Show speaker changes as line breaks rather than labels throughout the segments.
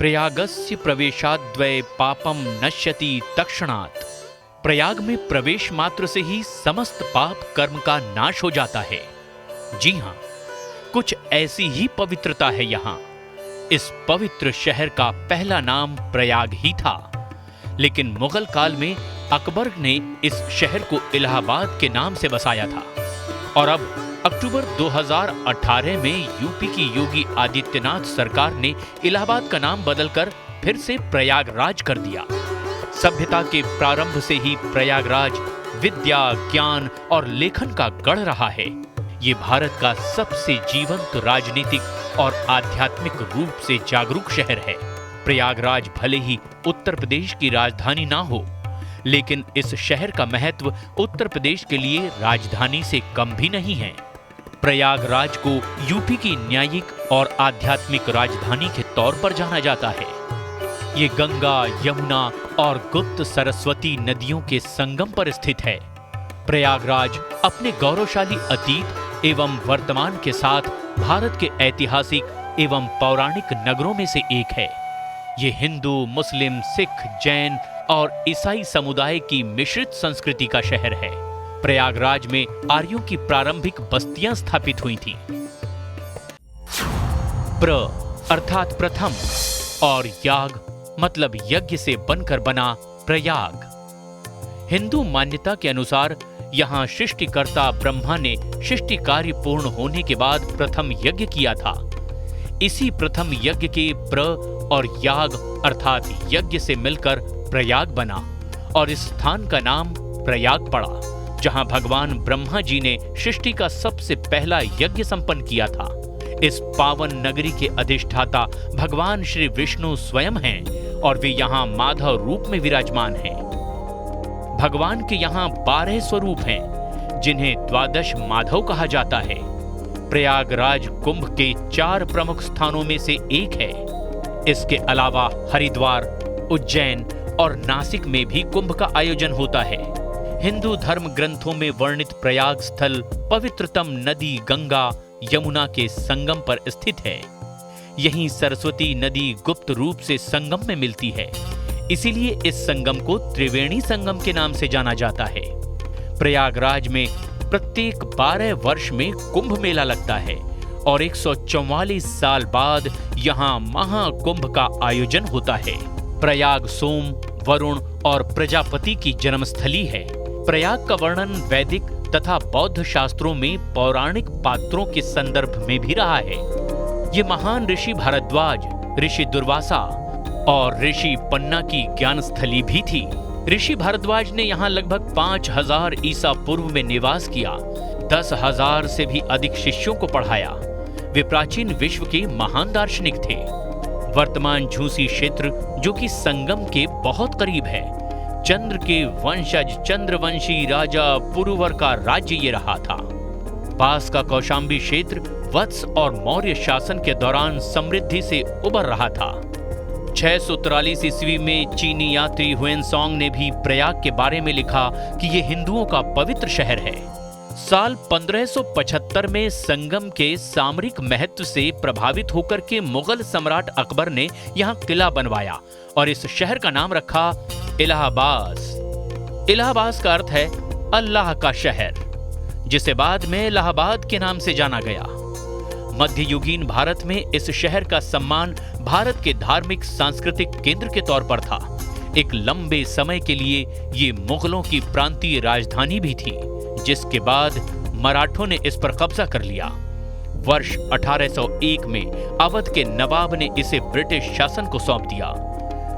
प्रयागस्य प्रवेशाद्वय पापम नश्यति तक्षणात्। प्रयाग में प्रवेश मात्र से ही समस्त पाप कर्म का नाश हो जाता है। जी हां, कुछ ऐसी ही पवित्रता है यहाँ। इस पवित्र शहर का पहला नाम प्रयाग ही था, लेकिन मुगल काल में अकबर ने इस शहर को इलाहाबाद के नाम से बसाया था और अब अक्टूबर 2018 में यूपी की योगी आदित्यनाथ सरकार ने इलाहाबाद का नाम बदलकर फिर से प्रयागराज कर दिया। सभ्यता के प्रारंभ से ही प्रयागराज विद्या, ज्ञान और लेखन का गढ़ रहा है। ये भारत का सबसे जीवंत राजनीतिक और आध्यात्मिक रूप से जागरूक शहर है। प्रयागराज भले ही उत्तर प्रदेश की राजधानी ना हो, लेकिन इस शहर का महत्व उत्तर प्रदेश के लिए राजधानी से कम भी नहीं है। प्रयागराज को यूपी की न्यायिक और आध्यात्मिक राजधानी के तौर पर जाना जाता है। ये गंगा, यमुना और गुप्त सरस्वती नदियों के संगम पर स्थित है। प्रयागराज अपने गौरवशाली अतीत एवं वर्तमान के साथ भारत के ऐतिहासिक एवं पौराणिक नगरों में से एक है। ये हिंदू, मुस्लिम, सिख, जैन और ईसाई समुदाय की मिश्रित संस्कृति का शहर है। प्रयागराज में आर्यों की प्रारंभिक बस्तियां स्थापित हुई थीं। प्र अर्थात प्रथम और याग मतलब यज्ञ से बनकर बना प्रयाग। हिंदू मान्यता के अनुसार यहाँ सृष्टिकर्ता ब्रह्मा ने सृष्टि कार्य पूर्ण होने के बाद प्रथम यज्ञ किया था। इसी प्रथम यज्ञ के प्र और याग अर्थात यज्ञ से मिलकर प्रयाग बना और इस स्थान का नाम प्रयाग पड़ा, जहां भगवान ब्रह्मा जी ने सृष्टि का सबसे पहला यज्ञ संपन्न किया था। इस पावन नगरी के अधिष्ठाता भगवान श्री विष्णु स्वयं हैं और वे यहाँ माधव रूप में विराजमान हैं। भगवान के यहाँ 12 स्वरूप हैं, जिन्हें द्वादश माधव कहा जाता है। प्रयागराज कुंभ के 4 प्रमुख स्थानों में से एक है। इसके अलावा हरिद्वार, उज्जैन और नासिक में भी कुंभ का आयोजन होता है। हिंदू धर्म ग्रंथों में वर्णित प्रयाग स्थल पवित्रतम नदी गंगा यमुना के संगम पर स्थित है। यहीं सरस्वती नदी गुप्त रूप से संगम में मिलती है, इसीलिए इस संगम को त्रिवेणी संगम के नाम से जाना जाता है। प्रयागराज में प्रत्येक 12 वर्ष में कुंभ मेला लगता है और 144 साल बाद यहाँ महाकुंभ का आयोजन होता है। प्रयाग सोम, वरुण और प्रजापति की जन्मस्थली है। प्रयाग का वर्णन वैदिक तथा बौद्ध शास्त्रों में पौराणिक पात्रों के संदर्भ में भी रहा है। ये महान ऋषि भारद्वाज, ऋषि दुर्वासा और ऋषि पन्ना की ज्ञान स्थली भी थी। ऋषि भारद्वाज ने यहाँ लगभग 5000 ईसा पूर्व में निवास किया, 10,000 से भी अधिक शिष्यों को पढ़ाया। वे प्राचीन विश्व के महान दार्शनिक थे। वर्तमान झूसी क्षेत्र, जो कि संगम के बहुत करीब है, चंद्र के वंशज चंद्रवंशी राजा पुरुवर का राज्य ये रहा था। पास का कौशाम्बी क्षेत्र वत्स और मौर्य शासन के दौरान समृद्धि से उबर रहा था। 643 ईस्वी में चीनी यात्री हुएनसोंग ने भी प्रयाग के बारे में लिखा कि ये हिंदुओं का पवित्र शहर है। साल 1575 में संगम के सामरिक महत्व से प्रभावित होकर के मुगल सम्राट अकबर ने यहाँ किला बनवाया और इस शहर का नाम रखा इलाहाबाद। इलाहाबाद का अर्थ है अल्लाह का शहर, जिसे बाद में इलाहाबाद के नाम से जाना गया। मध्ययुगीन भारत में इस शहर का सम्मान भारत के धार्मिक सांस्कृतिक केंद्र के तौर पर था। एक लंबे समय के लिए ये मुगलों की प्रांतीय राजधानी भी थी, जिसके बाद मराठों ने इस पर कब्जा कर लिया। वर्ष 1801 में अवध के नवाब ने इसे ब्रिटिश शासन को सौंप दिया।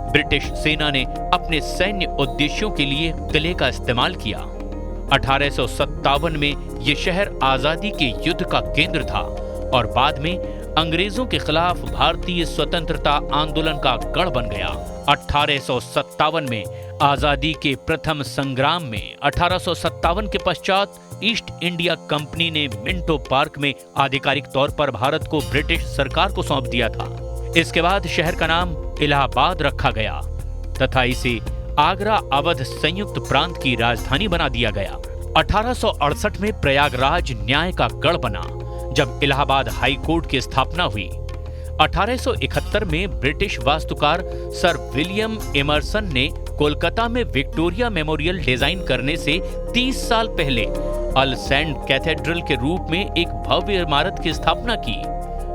ब्रिटिश सेना ने अपने सैन्य उद्देश्यों के लिए किले का इस्तेमाल किया। 1857 में यह शहर आजादी के युद्ध का केंद्र था और बाद में अंग्रेजों के खिलाफ भारतीय स्वतंत्रता आंदोलन का गढ़ बन गया। 1857 में आजादी के प्रथम संग्राम में 1857 के पश्चात ईस्ट इंडिया कंपनी ने मिंटो पार्क में आधिकारिक तौर पर भारत को ब्रिटिश सरकार को सौंप दिया था। इसके बाद शहर का नाम इलाहाबाद रखा गया तथा इसे आगरा अवध संयुक्त प्रांत की राजधानी बना दिया गया। 1868 में प्रयागराज न्याय का गढ़ बना, जब इलाहाबाद हाई कोर्ट की स्थापना हुई। 1871 में ब्रिटिश वास्तुकार सर विलियम एमर्सन ने कोलकाता में विक्टोरिया मेमोरियल डिजाइन करने से 30 साल पहले अल सेंट कैथेड्रल के रूप में एक भव्य इमारत की स्थापना की।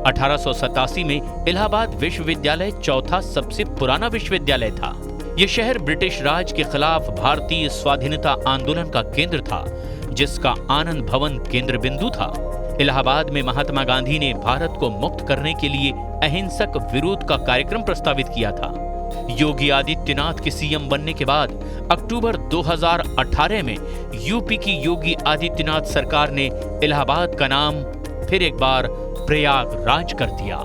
1887 में इलाहाबाद विश्वविद्यालय चौथा सबसे पुराना विश्वविद्यालय था। यह शहर ब्रिटिश राज के खिलाफ भारतीय स्वाधीनता आंदोलन का केंद्र था, जिसका आनंद भवन केंद्र बिंदु था। इलाहाबाद में महात्मा गांधी ने भारत को मुक्त करने के लिए अहिंसक विरोध का कार्यक्रम प्रस्तावित किया था। योगी आदित्यनाथ के सीएम बनने के बाद अक्टूबर 2018 में यूपी की योगी आदित्यनाथ सरकार ने इलाहाबाद का नाम फिर एक बार प्रयागराज कर दिया।